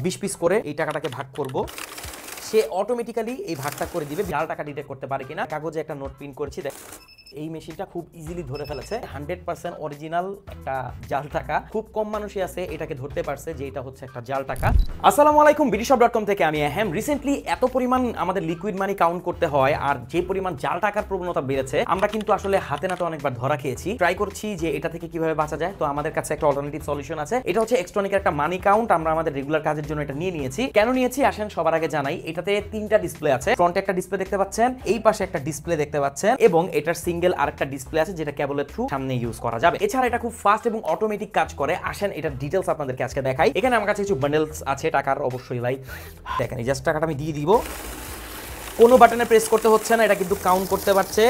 20 piece করে এই টাকাটাকে ভাগ করব। সে অটোমেটিক্যালি এই ভাগটা করে দিবে। জাল টাকা ডিটেক্ট করতে পারে কিনা। কাগজে একটা নোট প্রিন্ট করেছি। এই মেশিনটা খুব ইজিলি ধরে ফেলেছে। 100% অরিজিনাল একটা জাল টাকা। খুব কম মানুষই আছে এটাকে ধরতে পারছে যে এটা হচ্ছে একটা জাল টাকা। আসসালামু আলাইকুম, বিডিশপ.com থেকে আমি আহম। রিসেন্টলি এত পরিমাণ আমাদের লিকুইড মানি কাউন্ট করতে হয় আর যে পরিমাণ জাল টাকার প্রবণতা বেড়েছে, আমরা কিন্তু আসলে হাতে নাতে অনেকবার ধরা খেয়েছি। ট্রাই করছি যে এটা থেকে কিভাবে বাঁচা যায়। তো আমাদের কাছে একটা অল্টারনেটিভ সলিউশন আছে। এটা হচ্ছে এক্সট্রনিকের একটা মানি কাউন্ট। আমরা আমাদের রেগুলার কাজের জন্য এটা নিয়ে নিয়েছি। কেন নিয়েছি আসেন সবার আগে জানাই। এটাতে 3টা ডিসপ্লে আছে। ফ্রন্টে একটা ডিসপ্লে দেখতে পাচ্ছেন, এই পাশে একটা ডিসপ্লে দেখতে পাচ্ছেন এবং এটার সিঙ্গেল আরেকটা ডিসপ্লে আছে যেটা কেবলের থ্রু সামনে ইউজ করা যাবে। এছাড়া এটা খুব ফাস্ট এবং অটোমেটিক কাজ করে। আসেন এটার ডিটেইলস আপনাদেরকে আজকে দেখাই। এখানে আমার কাছে কিছু বান্ডেলস আছে টাকার, অবশ্যই লাইক দেখেন। জাস্ট টাকাটা আমি দিয়ে দিব, কোনো বাটনে প্রেস করতে হচ্ছে না। এটা কিন্তু কাউন্ট করতে পারছে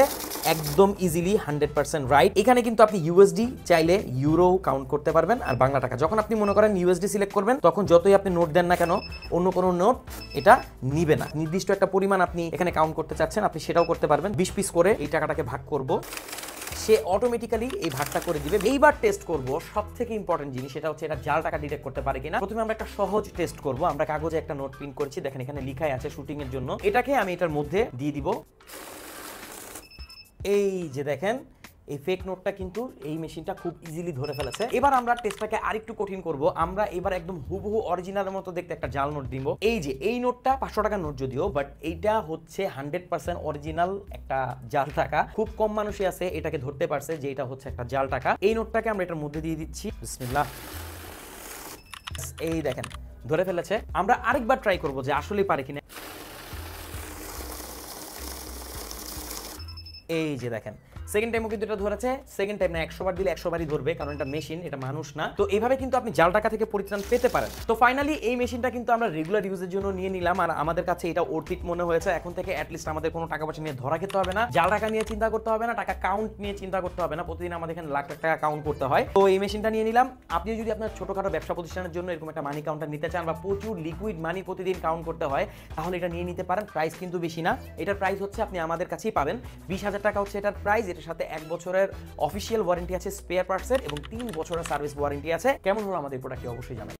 একদম ইজিলি, 100% রাইট। এখানে কিন্তু আপনি ইউএসডি চাইলে ইউরো কাউন্ট করতে পারবেন আর বাংলা টাকা। যখন আপনি মনে করেন ইউএসডি সিলেক্ট করবেন, তখন যতই আপনি নোট দেন না কেন অন্য কোনো নোট এটা নিবে না। নির্দিষ্ট একটা পরিমাণ আপনি এখানে কাউন্ট করতে চাচ্ছেন, আপনি সেটাও করতে পারবেন। 20 পিস করে এই টাকাটাকে ভাগ করব। সে অটোমেটিক্যালি এই ভাগটা করে দিবে। এইবার টেস্ট করব সবথেকে ইম্পর্টেন্ট জিনিস, সেটা হচ্ছে এটা জাল টাকা ডিটেক্ট করতে পারে কিনা। প্রথমে আমরা একটা সহজ টেস্ট করব। আমরা কাগজে একটা নোট প্রিন্ট করেছি, দেখেন এখানে লেখাই আছে শুটিং এর জন্য। এটাকে আমি এটার মধ্যে দিয়ে দিব। এই যে দেখেন, এই ফেক নোটটা কিন্তু এই মেশিনটা খুব ইজিলি ধরে ফেলেছে। এবার আমরা টেস্টটাকে আরেকটু কঠিন করব। আমরা এবার একদম হুবহু অরিজিনালের মতো দেখতে একটা জাল নোট দিব। এই যে এই নোটটা 500 টাকার নোট যদিও, বাট এইটা হচ্ছে 100% অরিজিনাল একটা জাল টাকা। খুব কম মানুষই আছে এটাকে ধরতে পারছে যে এটা হচ্ছে একটা জাল টাকা। এই নোটটাকে আমরা এটার মধ্যে দিয়ে দিচ্ছি। বিসমিল্লাহ। এই দেখেন ধরে ফেলেছে। আমরা আরেকবার ট্রাই করব যে আসলেই পারে কিনা। এই যে দেখেন, সেকেন্ড টাইমও কিন্তু এটা ধরেছে। সেকেন্ড টাইম না, 100 বার দিলে 100 বারই ধরবে, কারণ এটা মেশিন, এটা মানুষ না। তো এইভাবে কিন্তু আপনি জাল টাকা থেকে পরিত্রাণ পেতে পারেন। তো ফাইনালি এই মেশিনটা কিন্তু আমরা রেগুলার ইউজের জন্য নিয়ে নিলাম আর আমাদের কাছে এটা অর্থিক মনে হয়েছে। এখন থেকে অ্যাটলিস্ট আমাদের কোনো টাকা পয়সা নিয়ে ধরা খেতে হবে না, জাল টাকা নিয়ে চিন্তা করতে হবে না, টাকা কাউন্ট নিয়ে চিন্তা করতে হবে না। প্রতিদিন আমাদের এখানে লাখ লাখ টাকা কাউন্ট করতে হয়। তো এই মেশিনটা নিয়ে নিলাম। আপনি যদি আপনার ছোটখাটো ব্যবসা প্রতিষ্ঠানের জন্য এরকম একটা মানি কাউন্টার নিতে চান বা প্রচুর লিকুইড মানি প্রতিদিন কাউন্ট করতে হয়, তাহলে এটা নিয়ে নিতে পারেন। প্রাইস কিন্তু বেশি না। এটার প্রাইস হচ্ছে আপনি আমাদের কাছেই পাবেন 20,000 টাকা হচ্ছে এটার প্রাইস। এটার সাথে 1 বছরের অফিসিয়াল ওয়ারেন্টি আছে স্পেয়ার পার্টসের এবং 3 বছরের সার্ভিস ওয়ারেন্টি আছে। কেমন হলো আমাদের প্রোডাক্টটি অবশ্যই জানাবেন।